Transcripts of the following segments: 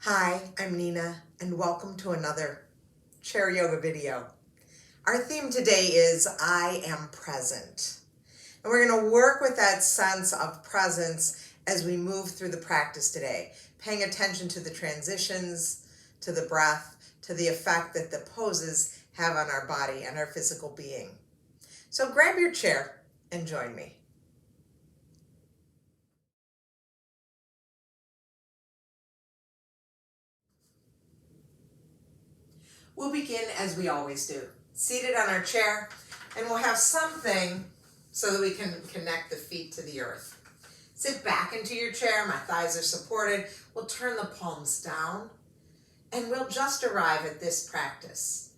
Hi, I'm Nina, and welcome to another chair yoga video. Our theme today is I am present. And we're going to work with that sense of presence as we move through the practice today, paying attention to the transitions, to the breath, to the effect that the poses have on our body and our physical being. So grab your chair and join me. We'll begin as we always do, seated on our chair, and we'll have something so that we can connect the feet to the earth. Sit back into your chair, my thighs are supported. We'll turn the palms down, and we'll just arrive at this practice.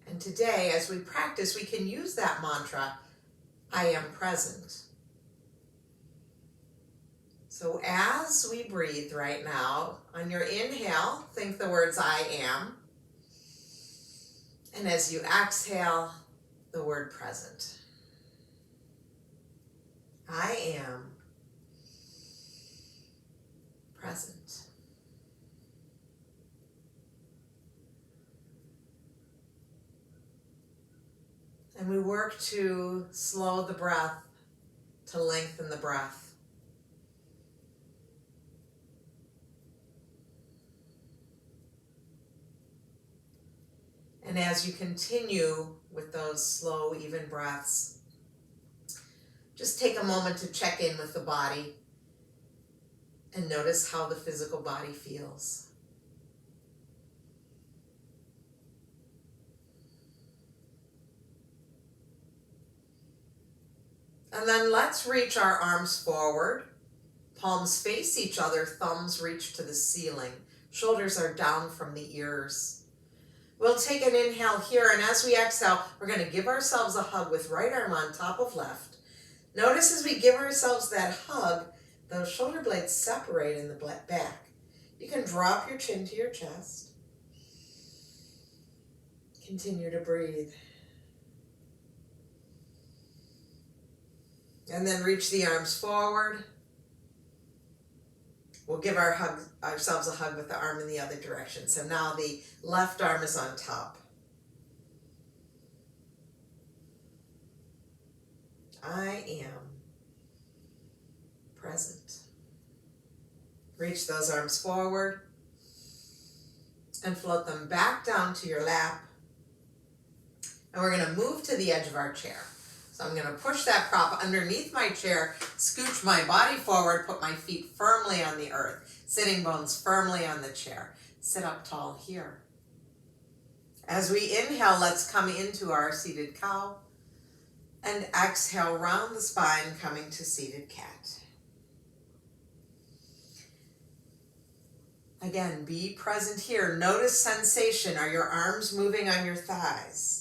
And today, as we practice, we can use that mantra, I am present. So as we breathe right now, on your inhale, think the words I am. And as you exhale, the word present. I am present. And we work to slow the breath, to lengthen the breath. And as you continue with those slow, even breaths, just take a moment to check in with the body and notice how the physical body feels. And then let's reach our arms forward. Palms face each other, thumbs reach to the ceiling. Shoulders are down from the ears. We'll take an inhale here, and as we exhale, we're going to give ourselves a hug with right arm on top of left. Notice as we give ourselves that hug, those shoulder blades separate in the back. You can drop your chin to your chest. Continue to breathe. And then reach the arms forward. We'll give ourselves a hug with the arm in the other direction. So now the left arm is on top. I am present. Reach those arms forward and float them back down to your lap. And we're going to move to the edge of our chair. So I'm going to push that prop underneath my chair, scooch my body forward, put my feet firmly on the earth, sitting bones firmly on the chair. Sit up tall here. As we inhale, let's come into our seated cow. And exhale, round the spine, coming to seated cat. Again, be present here. Notice sensation. Are your arms moving on your thighs?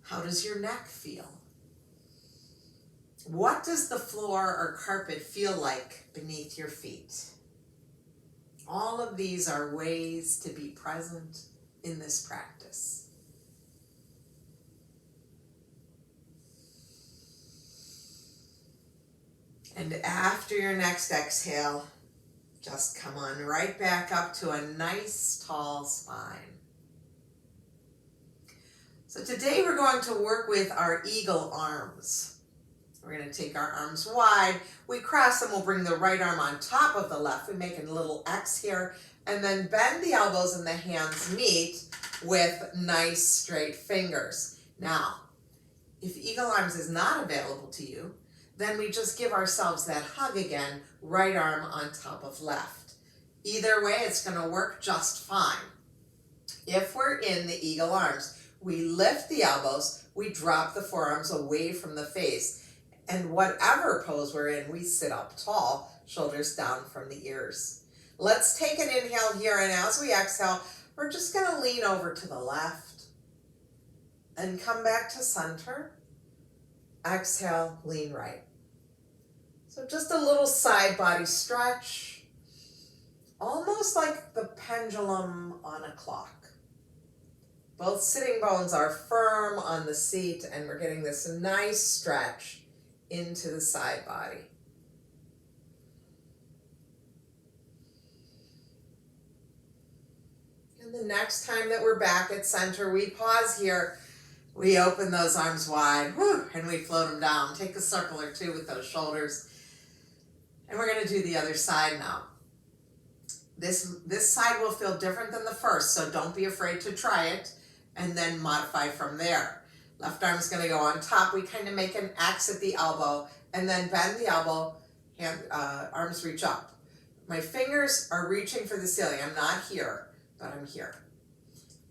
How does your neck feel? What does the floor or carpet feel like beneath your feet? All of these are ways to be present in this practice. And after your next exhale, just come on right back up to a nice tall spine. So today we're going to work with our eagle arms. We're going to take our arms wide. We cross them. We'll bring the right arm on top of the left. We make a little X here. And then bend the elbows and the hands meet with nice straight fingers. Now, if eagle arms is not available to you, then we just give ourselves that hug again, right arm on top of left. Either way, it's going to work just fine. If we're in the eagle arms, we lift the elbows, we drop the forearms away from the face, and whatever pose we're in, we sit up tall, shoulders down from the ears. Let's take an inhale here, and as we exhale, we're just going to lean over to the left and come back to center. Exhale, lean right. So just a little side body stretch, almost like the pendulum on a clock. Both sitting bones are firm on the seat, and we're getting this nice stretch into the side body. And the next time that we're back at center, we pause here. We open those arms wide, and we float them down. Take a circle or two with those shoulders. And we're going to do the other side now. This side will feel different than the first, so don't be afraid to try it and then modify from there. Left arm's going to go on top. We kind of make an X at the elbow and then bend the elbow, arms reach up. My fingers are reaching for the ceiling. I'm not here, but I'm here.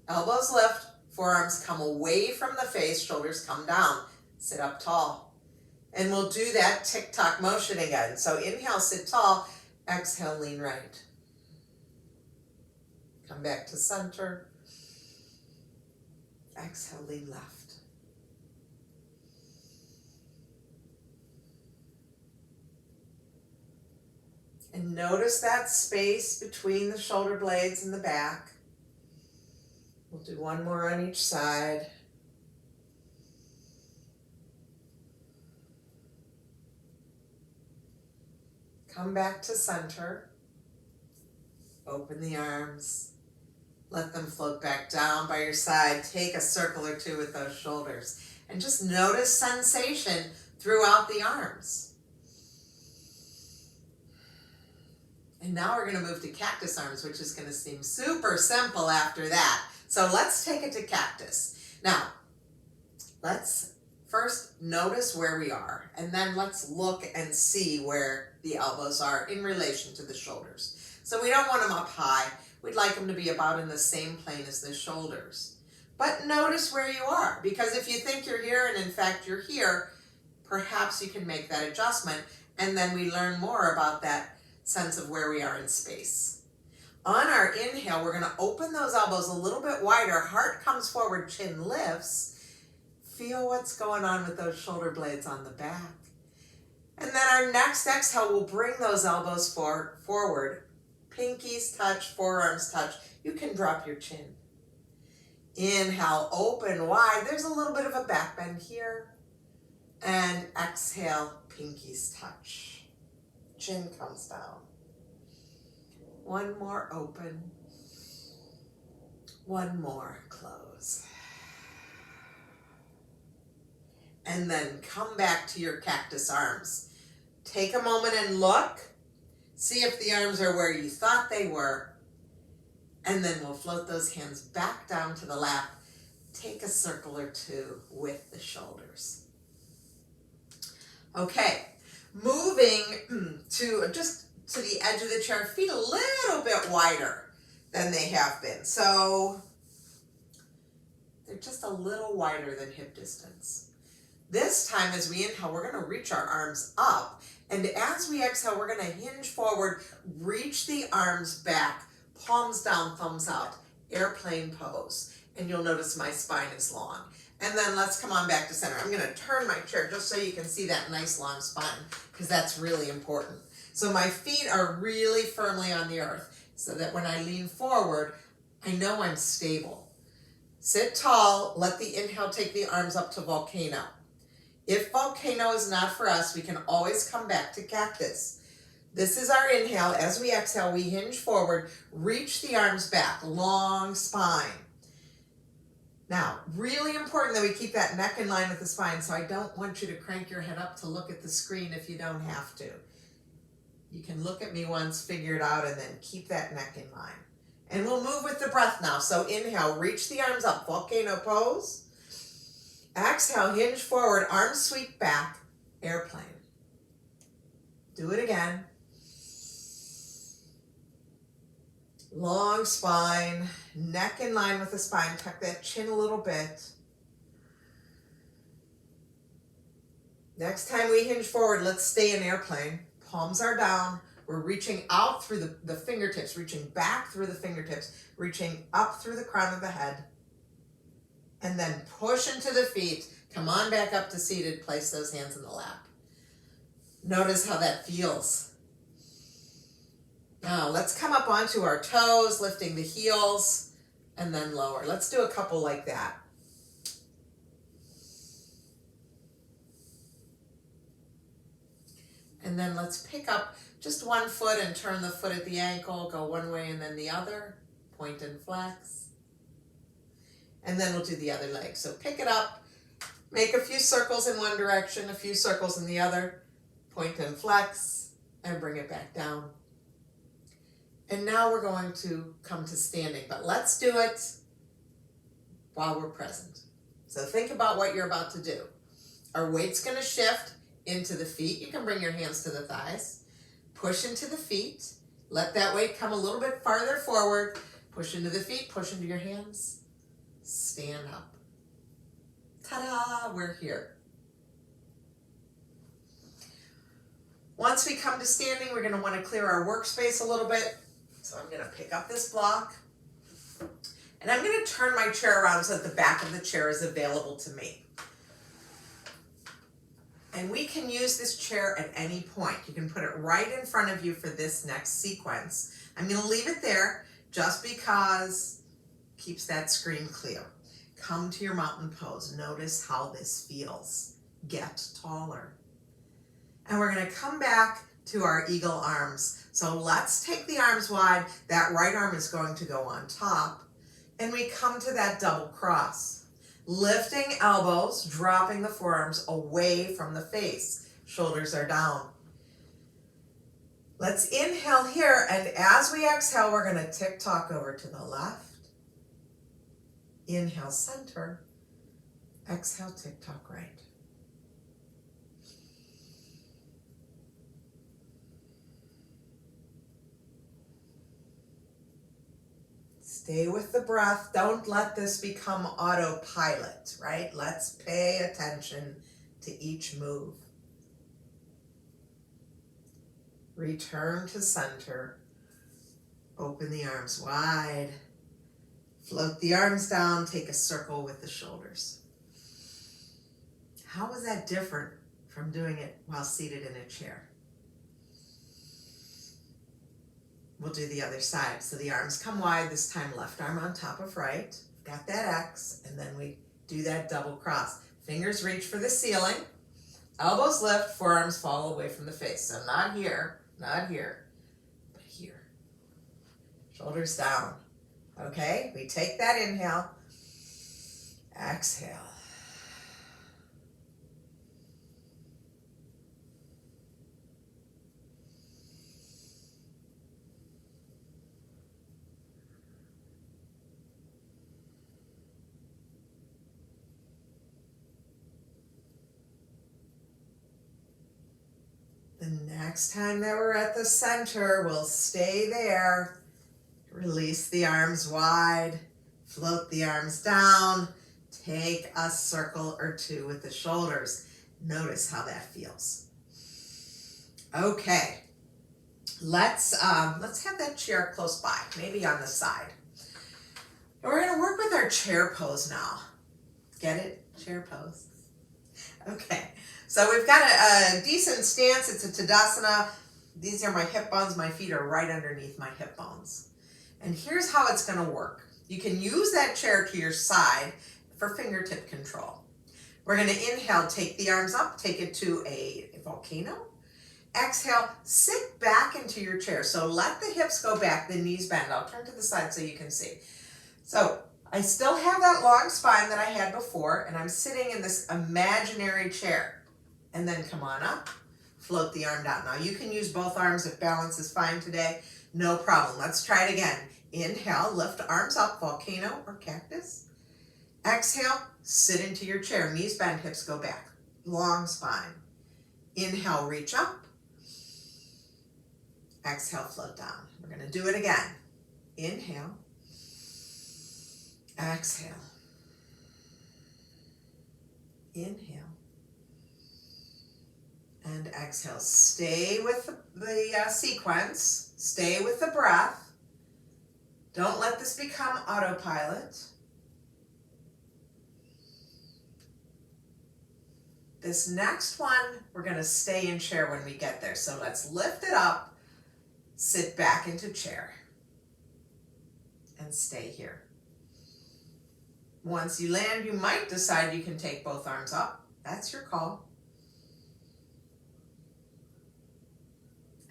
Elbows lift, forearms come away from the face, shoulders come down. Sit up tall. And we'll do that tick-tock motion again. So inhale, sit tall. Exhale, lean right. Come back to center. Exhale, lean left. And notice that space between the shoulder blades and the back. We'll do one more on each side. Come back to center. Open the arms. Let them float back down by your side. Take a circle or two with those shoulders. And just notice sensation throughout the arms. And now we're going to move to cactus arms, which is going to seem super simple after that. So let's take it to cactus. Now, let's first notice where we are, and then let's look and see where the elbows are in relation to the shoulders. So we don't want them up high. We'd like them to be about in the same plane as the shoulders. But notice where you are, because if you think you're here and in fact you're here, perhaps you can make that adjustment, and then we learn more about that sense of where we are in space. On our inhale, we're going to open those elbows a little bit wider. Heart comes forward, chin lifts. Feel what's going on with those shoulder blades on the back. And then our next exhale, we'll bring those elbows forward. Pinkies touch, forearms touch. You can drop your chin. Inhale, open wide. There's a little bit of a back bend here. And exhale, pinkies touch. Chin comes down. One more open. One more close. And then come back to your cactus arms. Take a moment and look. See if the arms are where you thought they were. And then we'll float those hands back down to the lap. Take a circle or two with the shoulders. Okay, moving to the edge of the chair, feet a little bit wider than they have been. So they're just a little wider than hip distance. This time as we inhale, we're going to reach our arms up. And as we exhale, we're going to hinge forward, reach the arms back, palms down, thumbs out, airplane pose. And you'll notice my spine is long. And then let's come on back to center. I'm going to turn my chair just so you can see that nice long spine, because that's really important. So my feet are really firmly on the earth so that when I lean forward, I know I'm stable. Sit tall, let the inhale take the arms up to volcano. If volcano is not for us, we can always come back to cactus. This is our inhale. As we exhale, we hinge forward, reach the arms back, long spine. Now, really important that we keep that neck in line with the spine, so I don't want you to crank your head up to look at the screen if you don't have to. You can look at me once, figure it out, and then keep that neck in line. And we'll move with the breath now. So inhale, reach the arms up, volcano pose. Exhale, hinge forward, arms sweep back, airplane. Do it again. Long spine, neck in line with the spine, tuck that chin a little bit. Next time we hinge forward, let's stay in airplane. Palms are down. We're reaching out through the fingertips, reaching back through the fingertips, reaching up through the crown of the head. And then push into the feet. Come on back up to seated. Place those hands in the lap. Notice how that feels. Now let's come up onto our toes, lifting the heels and then lower. Let's do a couple like that. And then let's pick up just one foot and turn the foot at the ankle, go one way and then the other, point and flex. And then we'll do the other leg. So pick it up, make a few circles in one direction, a few circles in the other, point and flex, and bring it back down. And now we're going to come to standing, but let's do it while we're present. So think about what you're about to do. Our weight's going to shift into the feet. You can bring your hands to the thighs. Push into the feet. Let that weight come a little bit farther forward. Push into the feet, push into your hands. Stand up. Ta-da, we're here. Once we come to standing, we're going to want to clear our workspace a little bit. So I'm going to pick up this block. And I'm going to turn my chair around so that the back of the chair is available to me. And we can use this chair at any point. You can put it right in front of you for this next sequence. I'm going to leave it there just because it keeps that screen clear. Come to your mountain pose. Notice how this feels. Get taller. And we're going to come back to our eagle arms. So let's take the arms wide. That right arm is going to go on top. And we come to that double cross. Lifting elbows, dropping the forearms away from the face. Shoulders are down. Let's inhale here, and as we exhale, we're going to tick-tock over to the left. Inhale, center. Exhale, tick-tock right. Stay with the breath. Don't let this become autopilot, right? Let's pay attention to each move. Return to center. Open the arms wide. Float the arms down. Take a circle with the shoulders. How is that different from doing it while seated in a chair? We'll do the other side. So the arms come wide, this time left arm on top of right. Got that X, and then we do that double cross. Fingers reach for the ceiling. Elbows lift, forearms fall away from the face. So not here, but here. Shoulders down. Okay, we take that inhale. Exhale. The next time that we're at the center, we'll stay there. Release the arms wide. Float the arms down. Take a circle or two with the shoulders. Notice how that feels. Okay. Let's have that chair close by, maybe on the side. And we're going to work with our chair pose now. Get it? Chair pose. Okay. So we've got a decent stance. It's a Tadasana. These are my hip bones. My feet are right underneath my hip bones. And here's how it's going to work. You can use that chair to your side for fingertip control. We're going to inhale, take the arms up, take it to a volcano. Exhale, sit back into your chair. So let the hips go back, the knees bend. I'll turn to the side so you can see. So I still have that long spine that I had before, and I'm sitting in this imaginary chair. And then come on up, float the arm down. Now you can use both arms if balance is fine today, no problem. Let's try it again. Inhale, lift arms up, volcano or cactus. Exhale, sit into your chair, knees bend, hips go back, long spine. Inhale, reach up. Exhale, float down. We're gonna do it again. Inhale, exhale, inhale. And exhale. Stay with the sequence. Stay with the breath. Don't let this become autopilot. This next one, we're going to stay in chair when we get there. So let's lift it up, sit back into chair, and stay here. Once you land, you might decide you can take both arms up. That's your call.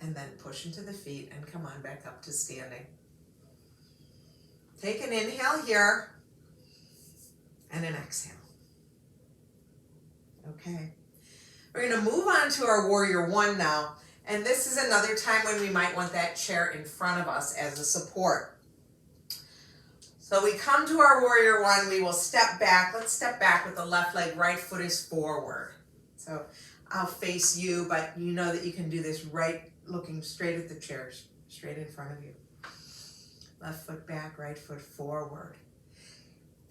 And then push into the feet and come on back up to standing. Take an inhale here and an exhale. Okay. We're going to move on to our warrior one now. And this is another time when we might want that chair in front of us as a support. So we come to our warrior one, we will step back. Let's step back with the left leg, right foot is forward. So I'll face you, but you know that you can do this right looking straight at the chair, straight in front of you. Left foot back, right foot forward.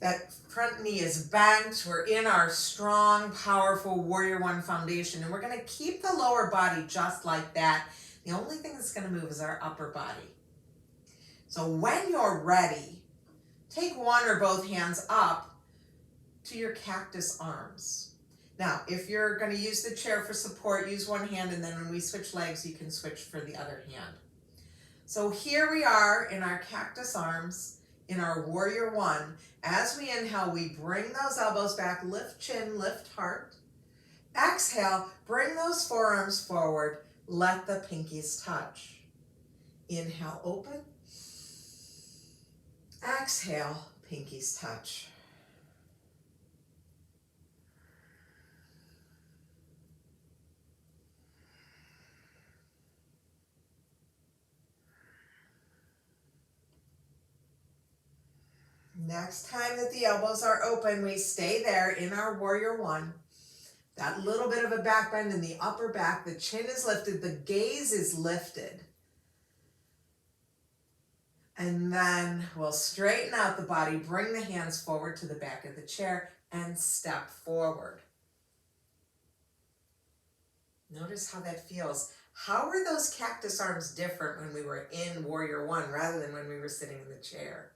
That front knee is bent. We're in our strong, powerful warrior one foundation, and we're gonna keep the lower body just like that. The only thing that's gonna move is our upper body. So when you're ready, take one or both hands up to your cactus arms. Now, if you're going to use the chair for support, use one hand, and then when we switch legs, you can switch for the other hand. So here we are in our cactus arms, in our warrior one. As we inhale, we bring those elbows back, lift chin, lift heart. Exhale, bring those forearms forward, let the pinkies touch. Inhale, open. Exhale, pinkies touch. Next time that the elbows are open, we stay there in our warrior one. That little bit of a back bend in the upper back, the chin is lifted, the gaze is lifted. And then we'll straighten out the body, bring the hands forward to the back of the chair, and step forward. Notice how that feels. How were those cactus arms different when we were in warrior one rather than when we were sitting in the chair?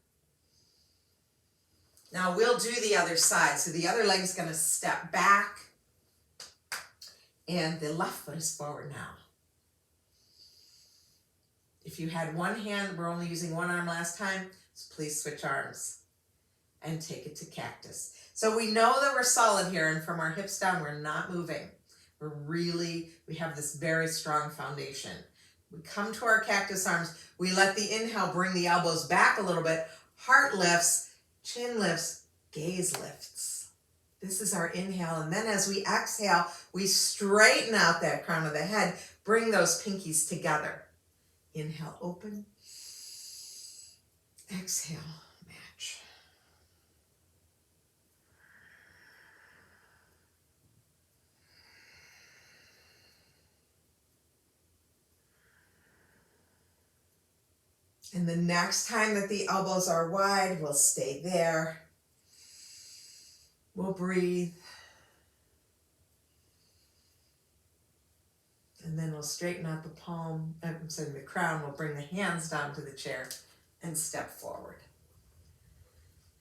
Now we'll do the other side. So the other leg's gonna step back, and the left foot is forward now. If you had one hand, we're only using one arm last time, so please switch arms and take it to cactus. So we know that we're solid here, and from our hips down, we're not moving. We have this very strong foundation. We come to our cactus arms, we let the inhale bring the elbows back a little bit, heart lifts, chin lifts, gaze lifts. This is our inhale, and then as we exhale, we straighten out that crown of the head, bring those pinkies together. Inhale, open. Exhale, match. And the next time that the elbows are wide, we'll stay there. We'll breathe. And then we'll straighten out the crown. We'll bring the hands down to the chair and step forward.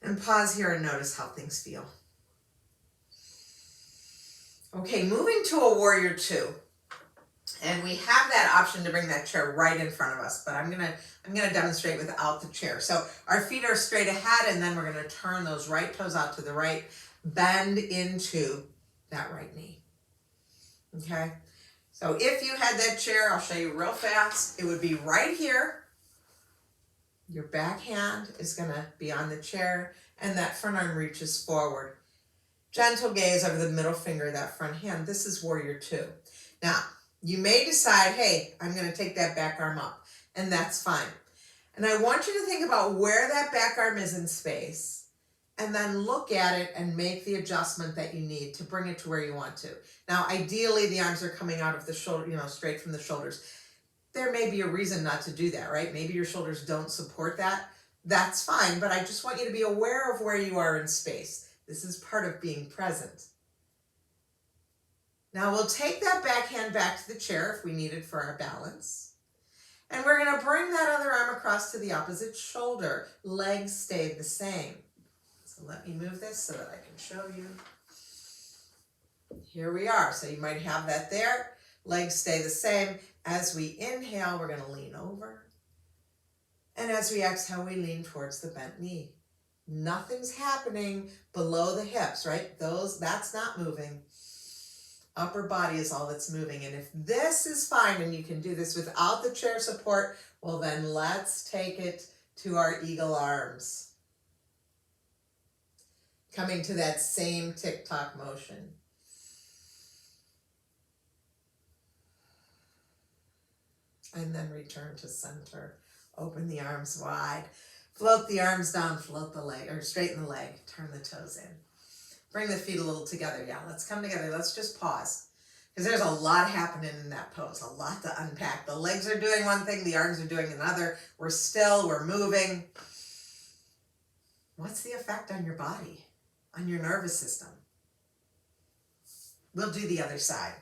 And pause here and notice how things feel. Okay, moving to a warrior two. And we have that option to bring that chair right in front of us, but I'm gonna demonstrate without the chair. So our feet are straight ahead, and then we're gonna turn those right toes out to the right, bend into that right knee. Okay? So if you had that chair, I'll show you real fast. It would be right here. Your back hand is gonna be on the chair, and that front arm reaches forward. Gentle gaze over the middle finger of that front hand. This is warrior two. Now, you may decide, hey, I'm gonna take that back arm up, and that's fine. And I want you to think about where that back arm is in space, and then look at it and make the adjustment that you need to bring it to where you want to. Now, ideally, the arms are coming out of the shoulder, straight from the shoulders. There may be a reason not to do that, right? Maybe your shoulders don't support that. That's fine, but I just want you to be aware of where you are in space. This is part of being present. Now we'll take that back hand back to the chair if we need it for our balance. And we're gonna bring that other arm across to the opposite shoulder. Legs stay the same. So let me move this so that I can show you. Here we are. So you might have that there. Legs stay the same. As we inhale, we're gonna lean over. And as we exhale, we lean towards the bent knee. Nothing's happening below the hips, right? That's not moving. Upper body is all that's moving. And if this is fine and you can do this without the chair support, well then let's take it to our eagle arms. Coming to that same tick-tock motion. And then return to center. Open the arms wide. Float the arms down, float the leg, or straighten the leg, turn the toes in. Bring the feet a little together. Yeah, let's come together. Let's just pause. Because there's a lot happening in that pose, a lot to unpack. The legs are doing one thing, the arms are doing another. We're still, we're moving. What's the effect on your body, on your nervous system? We'll do the other side.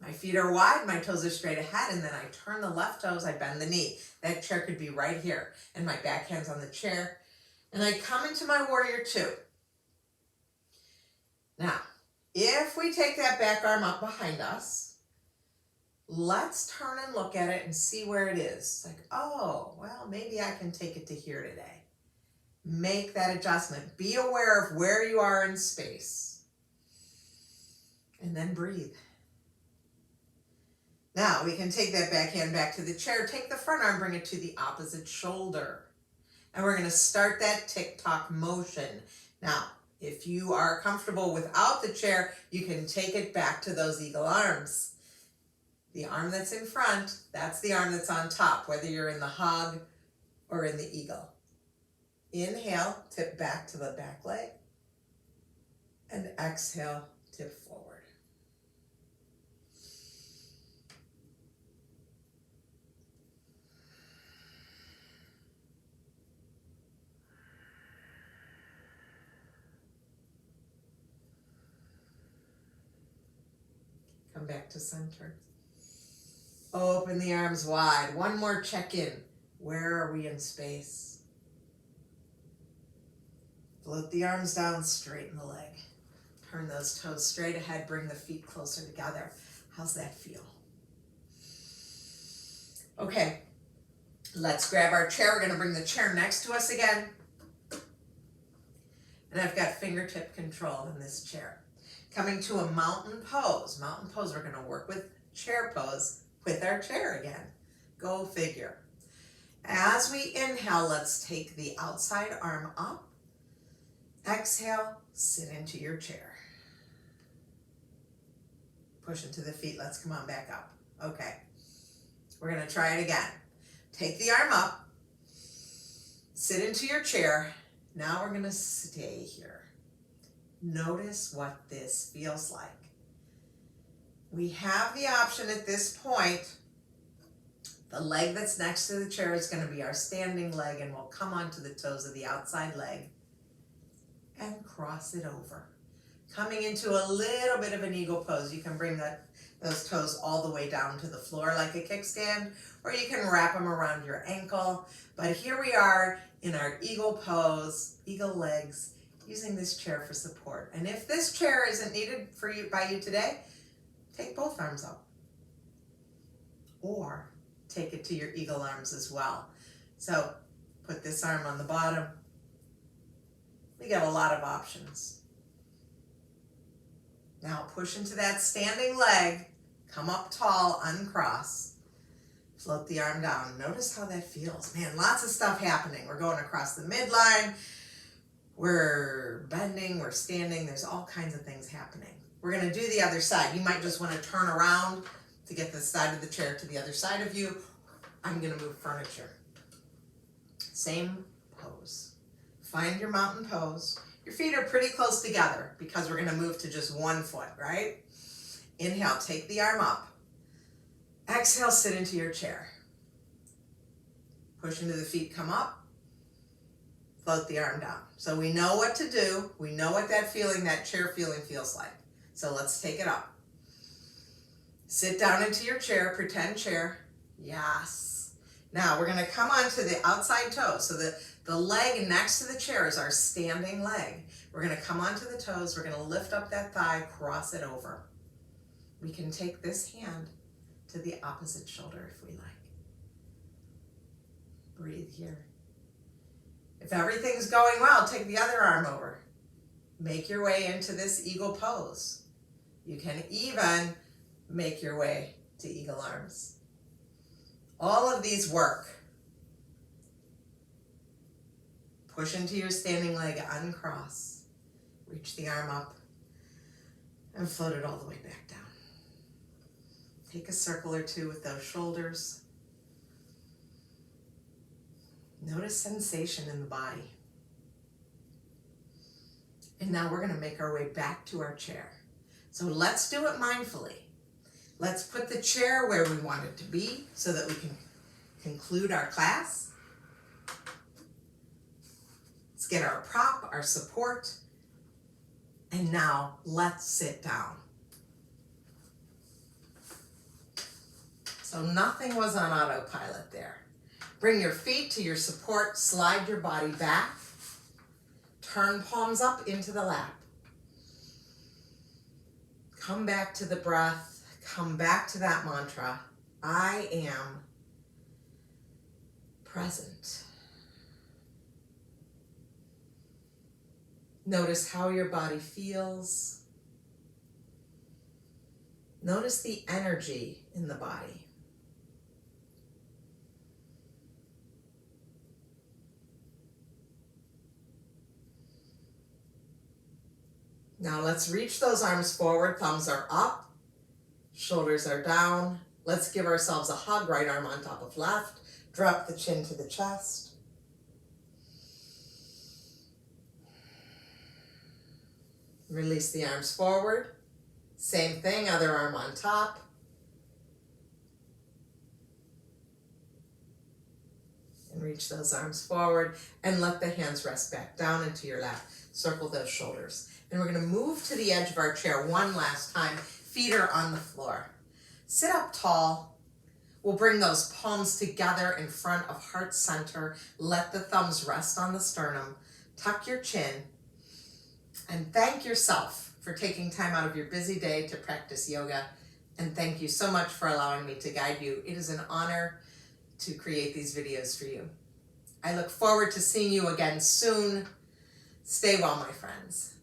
My feet are wide, my toes are straight ahead, and then I turn the left toes, I bend the knee. That chair could be right here, and my back hand's on the chair. And I come into my warrior two. Now, if we take that back arm up behind us, let's turn and look at it and see where it is. Like, oh, well, maybe I can take it to here today. Make that adjustment. Be aware of where you are in space. And then breathe. Now, we can take that back hand back to the chair, take the front arm, bring it to the opposite shoulder. And we're going to start that tick-tock motion. Now, if you are comfortable without the chair, you can take it back to those eagle arms. The arm that's in front, that's the arm that's on top, whether you're in the hog or in the eagle. Inhale, tip back to the back leg. And exhale, tip forward. Come back to center. Open the arms wide. One more check-in. Where are we in space? Float the arms down, straighten the leg. Turn those toes straight ahead, bring the feet closer together. How's that feel? Okay, let's grab our chair. We're gonna bring the chair next to us again. And I've got fingertip control in this chair. Coming to a mountain pose. Mountain pose, we're gonna work with chair pose with our chair again. Go figure. As we inhale, let's take the outside arm up. Exhale, sit into your chair. Push into the feet, let's come on back up. Okay, we're gonna try it again. Take the arm up, sit into your chair. Now we're gonna stay here. Notice what this feels like. We have the option at this point. The leg that's next to the chair is going to be our standing leg, and we'll come onto the toes of the outside leg and cross it over. Coming into a little bit of an eagle pose. You can bring those toes all the way down to the floor like a kickstand, or you can wrap them around your ankle. But here we are in our eagle pose, eagle legs, using this chair for support. And if this chair isn't needed by you today, take both arms up. Or take it to your eagle arms as well. So put this arm on the bottom. We got a lot of options. Now push into that standing leg, come up tall, uncross. Float the arm down. Notice how that feels. Man, lots of stuff happening. We're going across the midline. We're bending, we're standing, there's all kinds of things happening. We're gonna do the other side. You might just wanna turn around to get the side of the chair to the other side of you. I'm gonna move furniture. Same pose. Find your mountain pose. Your feet are pretty close together because we're gonna move to just one foot, right? Inhale, take the arm up. Exhale, sit into your chair. Push into the feet, come up. Float the arm down. So we know what to do. We know what that feeling, that chair feeling feels like. So let's take it up. Sit down into your chair, pretend chair. Yes. Now we're gonna come onto the outside toe. So the leg next to the chair is our standing leg. We're gonna come onto the toes. We're gonna lift up that thigh, cross it over. We can take this hand to the opposite shoulder if we like. Breathe here. If everything's going well, take the other arm over. Make your way into this eagle pose. You can even make your way to eagle arms. All of these work. Push into your standing leg, uncross. Reach the arm up and float it all the way back down. Take a circle or two with those shoulders. Notice sensation in the body. And now we're going to make our way back to our chair. So let's do it mindfully. Let's put the chair where we want it to be so that we can conclude our class. Let's get our prop, our support. And now let's sit down. So nothing was on autopilot there. Bring your feet to your support, slide your body back. Turn palms up into the lap. Come back to the breath. Come back to that mantra. I am present. Notice how your body feels. Notice the energy in the body. Now let's reach those arms forward, thumbs are up, shoulders are down. Let's give ourselves a hug, right arm on top of left. Drop the chin to the chest. Release the arms forward. Same thing, other arm on top. And reach those arms forward and let the hands rest back down into your lap. Circle those shoulders. And we're going to move to the edge of our chair one last time. Feet are on the floor. Sit up tall. We'll bring those palms together in front of heart center. Let the thumbs rest on the sternum. Tuck your chin. And thank yourself for taking time out of your busy day to practice yoga. And thank you so much for allowing me to guide you. It is an honor to create these videos for you. I look forward to seeing you again soon. Stay well, my friends.